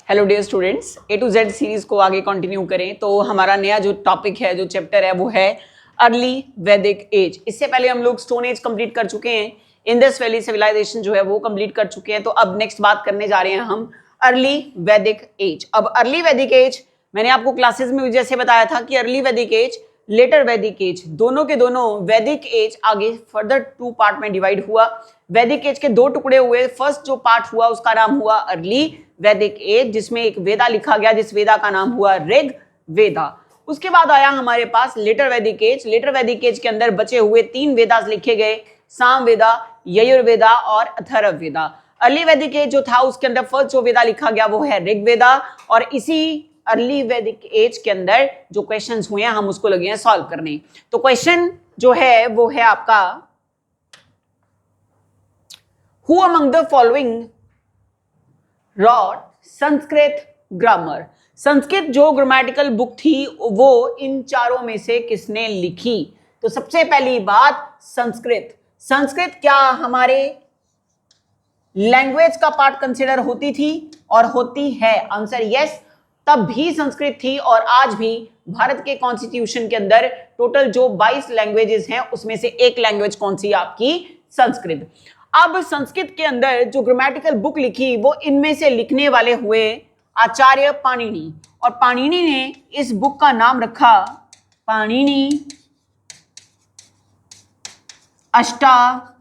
Hello dear students, A to Z series को आगे continue करें तो हमारा नया जो टॉपिक है, जो चैप्टर है वो है अर्ली वैदिक एज। इससे पहले हम लोग स्टोन एज कंप्लीट कर चुके हैं, इंडस वैली सिविलाइजेशन जो है वो कंप्लीट कर चुके हैं। तो अब नेक्स्ट बात करने जा रहे हैं हम अर्ली वैदिक एज। अब अर्ली वैदिक एज मैंने आपको क्लासेस में जैसे बताया था कि अर्ली वैदिक एज, लेटर वैदिक एज, दोनों के दोनों वैदिक एज आगे फर्दर टू पार्ट में डिवाइड हुआ। वैदिक एज के दो टुकड़े हुए। फर्स्ट जो पार्ट हुआ उसका नाम हुआ अर्ली वैदिक एज, जिसमें एक वेदा लिखा गया, जिस वेदा का नाम हुआ ऋग वेदा। उसके बाद आया हमारे पास लेटर वैदिक एज। लेटर वैदिक एज के अंदर बचे हुए तीन वेदास लिखे गए, साम वेदा, यजुर्वेदा और अथर्व वेदा। अर्ली वैदिक एज जो था उसके अंदर फर्स्ट जो वेदा लिखा गया वो है ऋग वेदा। और इसी अर्ली वैदिक एज के अंदर जो क्वेश्चंस हुए हैं हम उसको लगे हैं सॉल्व करने। तो क्वेश्चन जो है वो है आपका, who among the following wrote Sanskrit grammar. Sanskrit जो ग्रामेटिकल बुक थी वो इन चारों में से किसने लिखी? तो सबसे पहली बात संस्कृत। संस्कृत क्या हमारे लैंग्वेज का पार्ट कंसिडर होती थी और होती है? Answer yes. तब भी संस्कृत थी और आज भी भारत के कॉन्स्टिट्यूशन के अंदर टोटल जो 22 लैंग्वेजेस हैं उसमें से एक लैंग्वेज कौन सी? आपकी संस्कृत। अब संस्कृत के अंदर जो ग्रामेटिकल बुक लिखी वो इनमें से लिखने वाले हुए आचार्य पाणिनि, और पाणिनि ने इस बुक का नाम रखा पाणिनि अष्टाध्यायी।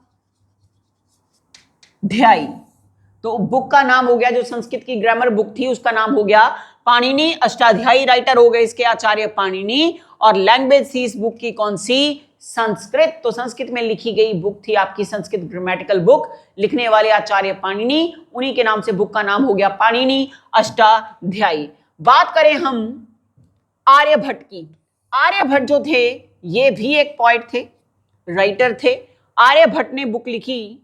तो बुक का नाम हो गया, जो संस्कृत की ग्रामर बुक थी उसका नाम हो गया पाणिनि अष्टाध्यायी। राइटर हो गए इसके आचार्य पाणिनि, और लैंग्वेज थी इस बुक की कौन सी? संस्कृत। तो संस्कृत में लिखी गई बुक थी आपकी संस्कृत ग्रामेटिकल बुक, लिखने वाले आचार्य पाणिनि, उन्हीं के नाम से बुक का नाम हो गया पाणिनि अष्टाध्यायी। बात करें हम आर्यभट्ट की। आर्यभट्ट जो थे ये भी एक पोएट थे, राइटर थे। आर्यभट्ट ने बुक लिखी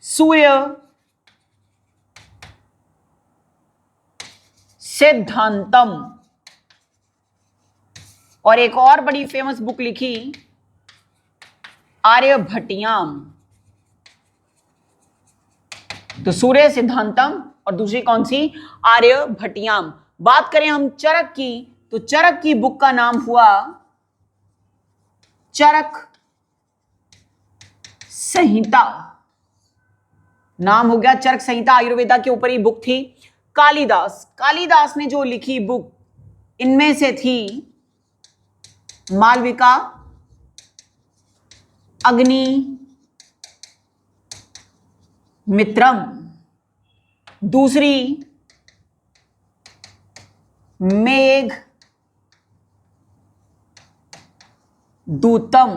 सूर्य सिद्धांतम, और एक और बड़ी फेमस बुक लिखी आर्यभट्टियाम। तो सूर्य सिद्धांतम और दूसरी कौन सी? आर्यभट्टियाम। बात करें हम चरक की, तो चरक की बुक का नाम हुआ चरक संहिता। नाम हो गया चरक संहिता, आयुर्वेदा के ऊपर ही बुक थी। कालिदास, कालिदास ने जो लिखी बुक इनमें से थी मालविका, अग्नि मित्रम, दूसरी मेघ दूतम,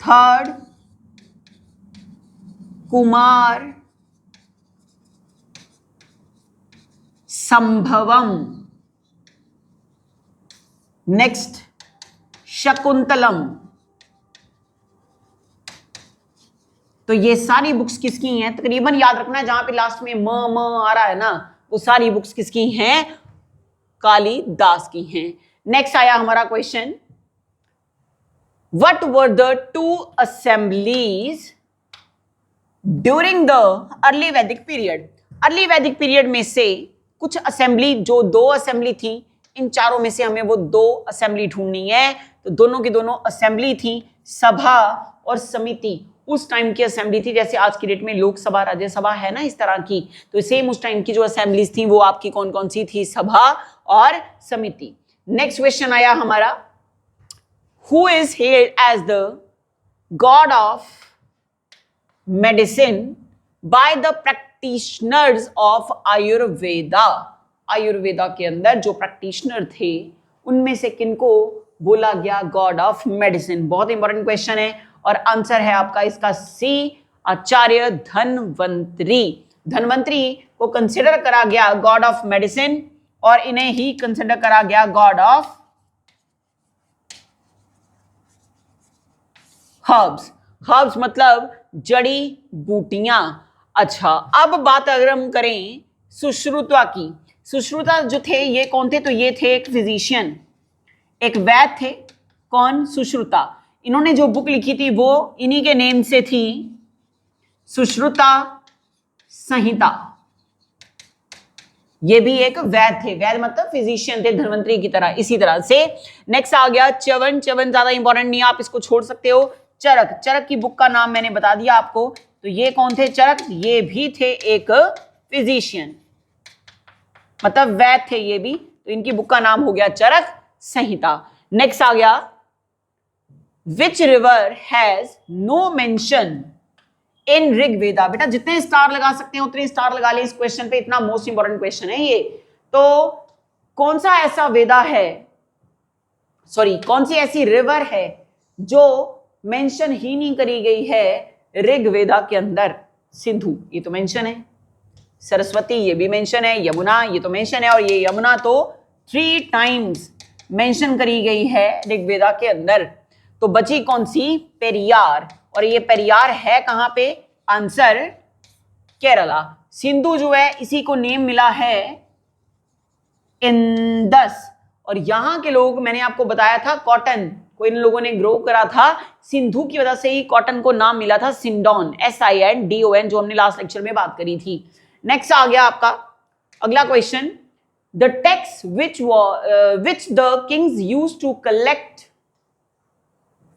थर्ड कुमार संभवम, नेक्स्ट शकुंतलम। तो ये सारी बुक्स किसकी हैं? तकरीबन याद रखना है, जहां पे लास्ट में म आ रहा है ना, वो सारी बुक्स किसकी हैं? कालिदास की हैं। नेक्स्ट आया हमारा question, what were the two assemblies during the early वैदिक पीरियड। अर्ली वैदिक पीरियड में से कुछ असेंबली, जो दो असेंबली थी, इन चारों में से हमें वो दो असेंबली ढूंढनी है। तो दोनों की दोनों असेंबली थी सभा और समिति। उस टाइम की असेंबली थी, जैसे आज की डेट में लोकसभा राज्यसभा है ना, इस तरह की। तो सेम उस टाइम की जो असेंबलीज थी वो आपकी कौन कौन सी थी? सभा और समिति। नेक्स्ट क्वेश्चन आया हमारा, who is held as the god of medicine by the practitioners of Ayurveda. Ayurveda के अंदर जो प्रैक्टिशनर थे उनमें से किनको बोला गया गॉड ऑफ मेडिसिन? बहुत इंपॉर्टेंट क्वेश्चन है, और आंसर है आपका इसका सी, आचार्य धन्वंतरी। धन्वंतरी को कंसिडर करा गया गॉड ऑफ मेडिसिन, और इन्हें ही कंसिडर करा गया गॉड ऑफ हर्ब्स। हर्ब्स मतलब जड़ी बूटियां। अच्छा, अब बात अगर हम करें सुश्रुता की। सुश्रुता जो थे ये कौन थे? तो ये थे एक फिजिशियन, एक वैद्य थे। कौन? सुश्रुता। इन्होंने जो बुक लिखी थी वो इन्हीं के नेम से थी, सुश्रुता संहिता। ये भी एक वैद्य थे, वैद्य मतलब फिजिशियन थे, धन्वंतरी की तरह। इसी तरह से नेक्स्ट आ गया च्यवन। च्यवन ज्यादा इंपॉर्टेंट नहीं है, आप इसको छोड़ सकते हो। चरक, चरक की बुक का नाम मैंने बता दिया आपको। तो ये कौन थे चरक? ये भी थे एक फिजिशियन, मतलब वैद्य थे ये भी। तो इनकी बुक का नाम हो गया चरक संहिता। नेक्स्ट आ गया which river has no mention in Rigveda. बेटा जितने स्टार लगा सकते हैं उतने स्टार लगा ले इस क्वेश्चन पे, इतना मोस्ट इंपॉर्टेंट क्वेश्चन है ये। तो कौन सा ऐसा वेदा है, सॉरी कौन सी ऐसी रिवर है जो मेंशन ही नहीं करी गई है ऋग्वेदा के अंदर? सिंधु, ये तो मेंशन है। सरस्वती, ये भी मेंशन है। यमुना, ये तो मेंशन है। और ये यमुना तो 3 टाइम्स मेंशन करी गई है ऋग्वेदा के अंदर। तो बची कौन सी? पेरियार। और ये पेरियार है कहां पे? आंसर केरला। सिंधु जो है इसी को नेम मिला है इंडस। और यहां के लोग, मैंने आपको बताया था कॉटन को इन लोगों ने ग्रो करा था, सिंधु की वजह से ही कॉटन को नाम मिला था सिंडोन, SINDON, जो हमने लास्ट लेक्चर में बात करी थी। नेक्स्ट आ गया आपका अगला question, the tax which the kings used to collect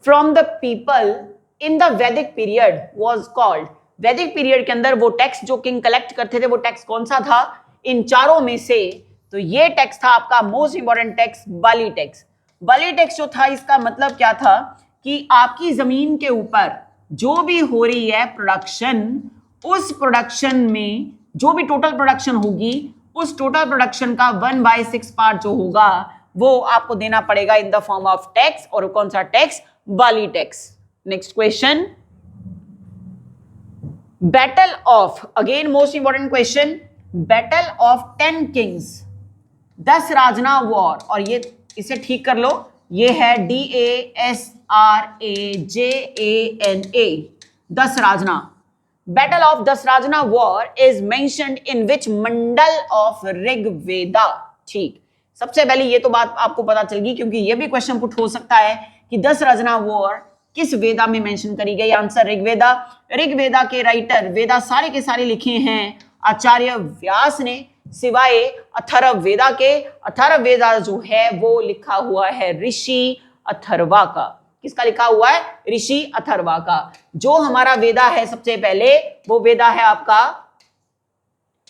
from the people in the Vedic period was called. Vedic period के अंदर वो टैक्स जो किंग कलेक्ट करते थे वो टैक्स कौन सा था? इन चारों में से तो ये टैक्स था आपका मोस्ट इंपॉर्टेंट टैक्स, बाली टैक्स। बाली टैक्स जो था, इसका मतलब क्या था कि आपकी जमीन के ऊपर जो भी हो रही है प्रोडक्शन, उस प्रोडक्शन में जो भी टोटल प्रोडक्शन होगी, उस टोटल प्रोडक्शन का 1/6 पार्ट जो होगा वो आपको देना पड़ेगा in the form of tax. और कौन सा टैक्स? बाली tax. Next question, battle of, again most important question, battle of 10 kings, 10 राजना वॉर। और ये इसे ठीक कर लो, ये है DASRAJANA, 10 राजना। बैटल ऑफ 10 राजना war is mentioned in which मंडल ऑफ ऋग्वेदा। ठीक, सबसे पहले ये तो बात आपको पता चल गई, क्योंकि ये भी क्वेश्चन पुट हो सकता है कि 10 राजना वॉर किस वेदा में मेंशन करी गई? आंसर ऋग्वेदा। ऋग्वेदा के राइटर, वेदा सारे के सारे लिखे हैं आचार्य व्यास ने, सिवाय अथर्ववेदा के। अथर्ववेदा जो है वो लिखा हुआ है ऋषि अथर्वा का। किसका लिखा हुआ है? ऋषि अथर्वा का। जो हमारा वेदा है सबसे पहले, वो वेदा है आपका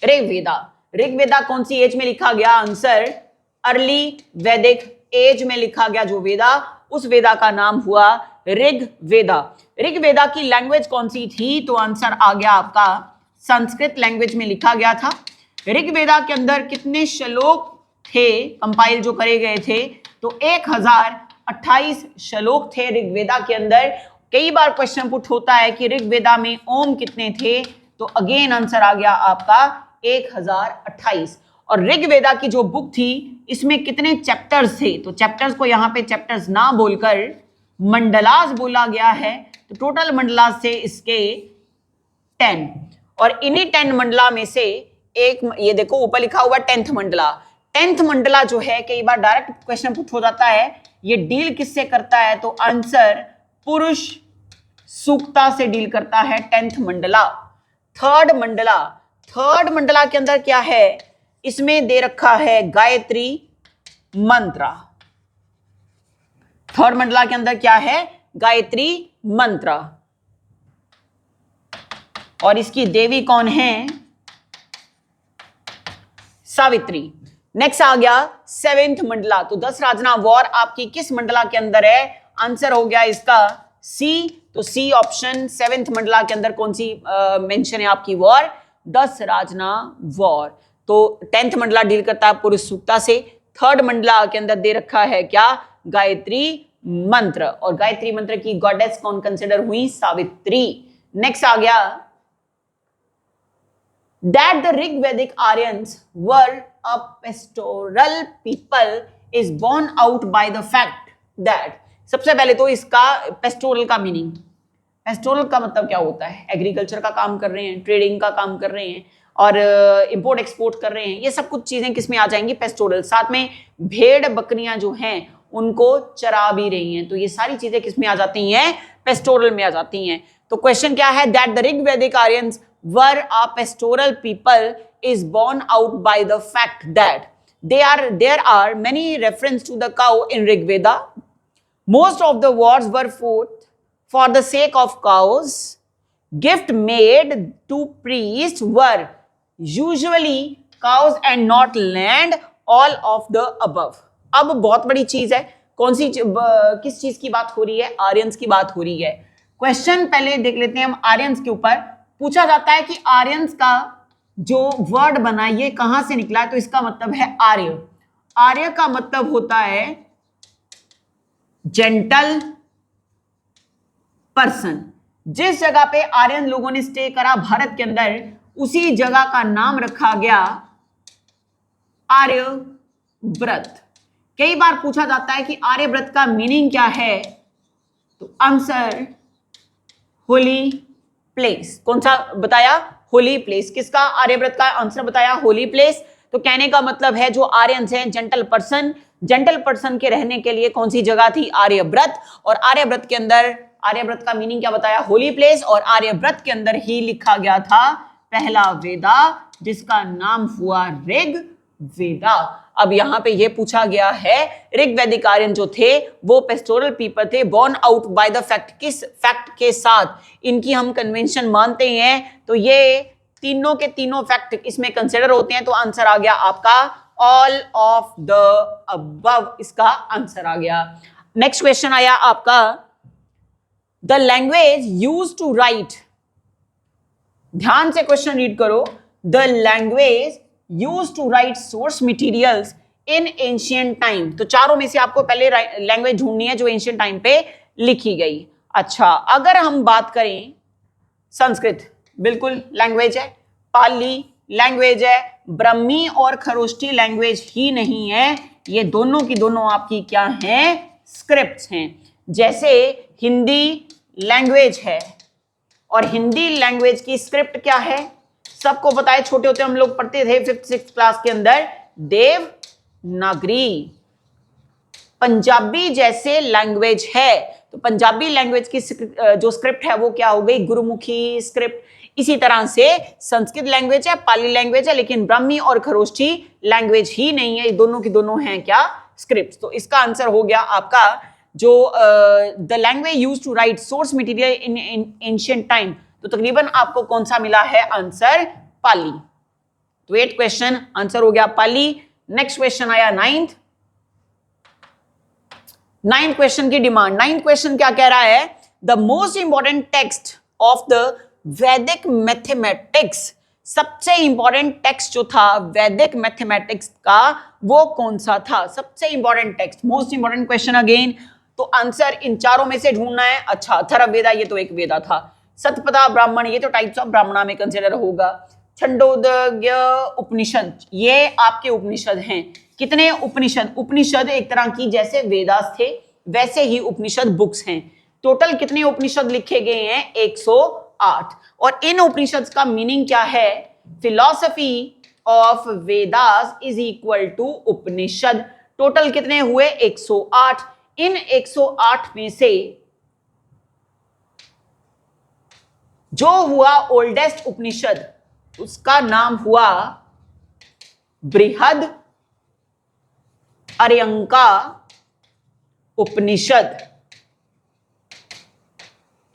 ऋग्वेदा। ऋग्वेदा कौन सी एज में लिखा गया? आंसर अर्ली वैदिक एज में लिखा गया जो वेदा, उस वेदा का नाम हुआ ऋग्वेदा। ऋग्वेदा की लैंग्वेज कौन सी थी? तो आंसर आ गया आपका संस्कृत लैंग्वेज में लिखा गया था। ऋग्वेदा के अंदर कितने श्लोक थे कंपाइल जो करे गए थे? तो 1028 श्लोक थे ऋग्वेदा के अंदर। कई बार क्वेश्चन पुट होता है कि ऋग्वेदा में ओम कितने थे? तो अगेन आंसर आ गया आपका 1028। और ऋग्वेदा की जो बुक थी इसमें कितने चैप्टर्स थे? तो चैप्टर्स को यहाँ पे चैप्टर्स ना बोलकर मंडलास बोला गया है। तो टोटल मंडलास से इसके 10, और इन्हीं 10 मंडला में से एक, ये देखो ऊपर लिखा हुआ 10th मंडला। 10th मंडला जो है, कई बार डायरेक्ट क्वेश्चन पुट हो जाता है, ये डील किससे करता है? तो आंसर पुरुष सूक्ता से डील करता है 10th मंडला। थर्ड मंडला के अंदर क्या है? इसमें दे रखा है गायत्री मंत्र। थर्ड मंडला के अंदर क्या है? गायत्री मंत्र। और इसकी देवी कौन है? सावित्री। नेक्स्ट आ गया 7th मंडला। तो 10 राजना वॉर आपकी किस मंडला के अंदर है? आंसर हो गया इसका सी। तो सी ऑप्शन, 7th मंडला के अंदर कौन सी मेंशन है आपकी वॉर? 10 राजना वॉर। तो 10th मंडला डील करता है पुरुष सूक्ता से। थर्ड मंडला के अंदर दे रखा है क्या? गायत्री मंत्र। और गायत्री मंत्र की गॉडेस कौन कंसिडर हुई? सावित्री। नेक्स्ट आ गया that the Rigvedic Aryans were a pastoral people is borne out by the fact that, सबसे पहले तो इसका पेस्टोरल का मीनिंग, पेस्टोरल का मतलब क्या होता है? एग्रीकल्चर का काम कर रहे हैं, ट्रेडिंग का काम कर रहे हैं और इंपोर्ट एक्सपोर्ट कर रहे हैं। ये सब कुछ चीजें किस में आ जाएंगी? पेस्टोरल। साथ में भेड़ बकरियां जो हैं उनको चरा भी रही हैं, तो ये सारी चीजें किस में आ जाती हैं? पेस्टोरल में आ जाती हैं। तो क्वेश्चन क्या है? That the Rigvedic Aryans were a pastoral people is borne out by the fact that there are many references to the cow in Rig Veda. Most of the wars were fought for the sake of cows. Gift made to priests were usually cows and not land. All of the above. अब बहुत बड़ी चीज है, कौन सी किस चीज की बात हो रही है? आर्यंस की बात हो रही है। क्वेश्चन पहले देख लेते हैं हम आर्यंस के ऊपर। पूछा जाता है कि आर्यंस का जो वर्ड बना ये कहां से निकला है, तो इसका मतलब है आर्य। आर्य का मतलब होता है जेंटल पर्सन। जिस जगह पे आर्यन लोगों ने स्टे करा भारत के अंदर, उसी जगह का नाम रखा गया आर्यव्रत। कई बार पूछा जाता है कि आर्यव्रत का मीनिंग क्या है, तो आंसर होली प्लेस। कौन सा बताया? Holy place. किसका? आर्यव्रत का आंसर बताया होली प्लेस। तो कहने का मतलब है जो आर्यंस हैं जेंटल पर्सन, जेंटल पर्सन के रहने के लिए कौन सी जगह थी? आर्यव्रत। और आर्यव्रत के अंदर आर्यव्रत का मीनिंग क्या बताया? Holy place. और आर्यव्रत के अंदर ही लिखा गया था पहला वेदा, जिसका नाम हुआ ऋग वेदा। अब यहां पे ये पूछा गया है ऋग वैदिक आर्यन जो थे वो पेस्टोरल पीपल थे, born out by the fact. किस फैक्ट के साथ इनकी हम कन्वेंशन मानते हैं? तो ये तीनों के तीनों फैक्ट इसमें कंसिडर होते हैं। तो आंसर आ गया आपका ऑल ऑफ द अबव, इसका आंसर आ गया। नेक्स्ट क्वेश्चन आया आपका, the language use to write. ध्यान से क्वेश्चन रीड करो। The language use to write source materials in ancient time. तो चारों में से आपको पहले लैंग्वेज ढूंढनी है जो एंशिएंट टाइम पे लिखी गई। अच्छा, अगर हम बात करें संस्कृत बिल्कुल लैंग्वेज है, पाली लैंग्वेज है, ब्रह्मी और खरोष्ठी लैंग्वेज ही नहीं है, ये दोनों की दोनों आपकी क्या हैं? स्क्रिप्ट्स हैं। जैसे हिंदी लैंग्वेज है और हिंदी लैंग्वेज की स्क्रिप्ट क्या है? सबको पता है, छोटे होते हम लोग पढ़ते थे 5th-6th क्लास के अंदर, देवनागरी। पंजाबी जैसे लैंग्वेज है तो पंजाबी लैंग्वेज की जो स्क्रिप्ट है वो क्या हो गई? गुरुमुखी स्क्रिप्ट। इसी तरह से संस्कृत लैंग्वेज है, पाली लैंग्वेज है, लेकिन ब्राह्मी और खरोष्ठी लैंग्वेज ही नहीं है, ये दोनों की दोनों हैं क्या? स्क्रिप्ट। तो इसका आंसर हो गया आपका जो the language use to write source material in ancient time. तो तकरीबन आपको कौन सा मिला है आंसर? पाली। तो 8th क्वेश्चन आंसर हो गया पाली। नेक्स्ट क्वेश्चन आया 9th क्वेश्चन की डिमांड। 9th क्वेश्चन क्या कह रहा है? The most important text of the वैदिक मैथमेटिक्स। सबसे इंपॉर्टेंट टेक्स्ट जो था वैदिक मैथमेटिक्स का वो कौन सा था? सबसे important text, most important question again. तो आंसर इन चारों में से ढूंढना है। अच्छा, अथर्ववेदा ये तो एक वेदा था, सतपथा ब्राह्मण ये तो टाइप्स ऑफ ब्राह्मणा में कंसिडर होगा, छंदोग्य उपनिषद ये आपके उपनिषद हैं। कितने उपनिषद? उपनिषद एक तरह की जैसे वेदास थे वैसे ही उपनिषद बुक्स हैं। टोटल कितने उपनिषद लिखे गए हैं? 108। और इन उपनिषद का मीनिंग क्या है? Philosophy of Vedas is equal to Upanishad. Total कितने हुए? 108। इन 108 में से जो हुआ ओल्डेस्ट उपनिषद उसका नाम हुआ बृहद अर्यंका उपनिषद।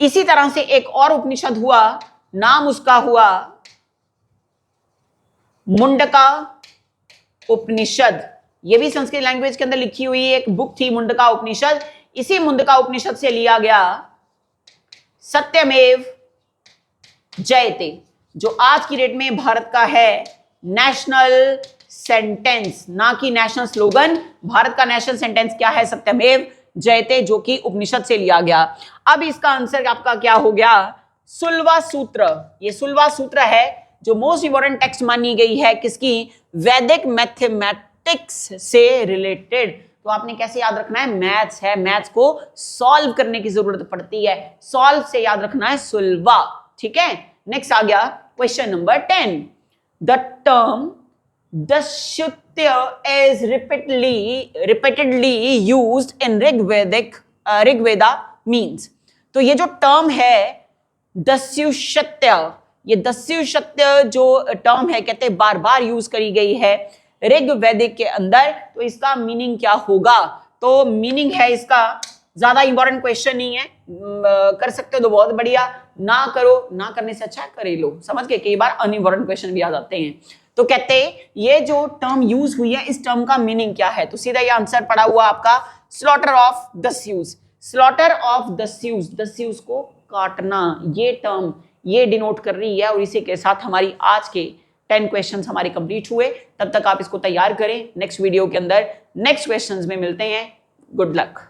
इसी तरह से एक और उपनिषद हुआ, नाम उसका हुआ मुंडका उपनिषद। यह भी संस्कृत लैंग्वेज के अंदर लिखी हुई एक बुक थी मुंडका उपनिषद। इसी मुंडका उपनिषद से लिया गया सत्यमेव जयते, जो आज की डेट में भारत का है नेशनल सेंटेंस, ना कि नेशनल स्लोगन। भारत का नेशनल सेंटेंस क्या है? सत्यमेव जयते, जो कि उपनिषद से लिया गया। अब इसका आंसर आपका क्या हो गया? सुलवा सूत्र। ये सुलवा सूत्र है जो मोस्ट इंपॉर्टेंट टेक्स्ट मानी गई है किसकी? वैदिक मैथमेटिक्स से रिलेटेड। तो आपने कैसे याद रखना है? मैथ्स है, मैथ्स को सॉल्व करने की जरूरत पड़ती है, सॉल्व से याद रखना है सुलवा। ठीक है, नेक्स्ट आ गया क्वेश्चन नंबर 10। द टर्म दस्युत्य is repeatedly used in Rigveda means। तो ये जो टर्म है दस्युशत्य ये दस्यु सत्य जो टर्म है कहते हैं बार बार यूज करी गई है ऋग वैदिक के अंदर, तो इसका मीनिंग क्या होगा? तो मीनिंग है इसका, ज्यादा इंपॉर्टेंट क्वेश्चन नहीं है, कर सकते हो तो बहुत बढ़िया, ना करो, ना करने से अच्छा करे लो, समझ के कई बार अनइम्पॉर्टेंट क्वेश्चन भी आ जाते हैं। तो कहते हैं ये जो टर्म यूज हुई है इस टर्म का मीनिंग क्या है? तो सीधा ये आंसर पड़ा हुआ आपका slaughter of Dasyus. Slaughter of Dasyus, Dasyus को काटना, ये टर्म ये डिनोट कर रही है। और इसी के साथ हमारी आज के 10 क्वेश्चंस हमारे कंप्लीट हुए। तब तक आप इसको तैयार करें, नेक्स्ट वीडियो के अंदर नेक्स्ट क्वेश्चंस में मिलते हैं। Good luck.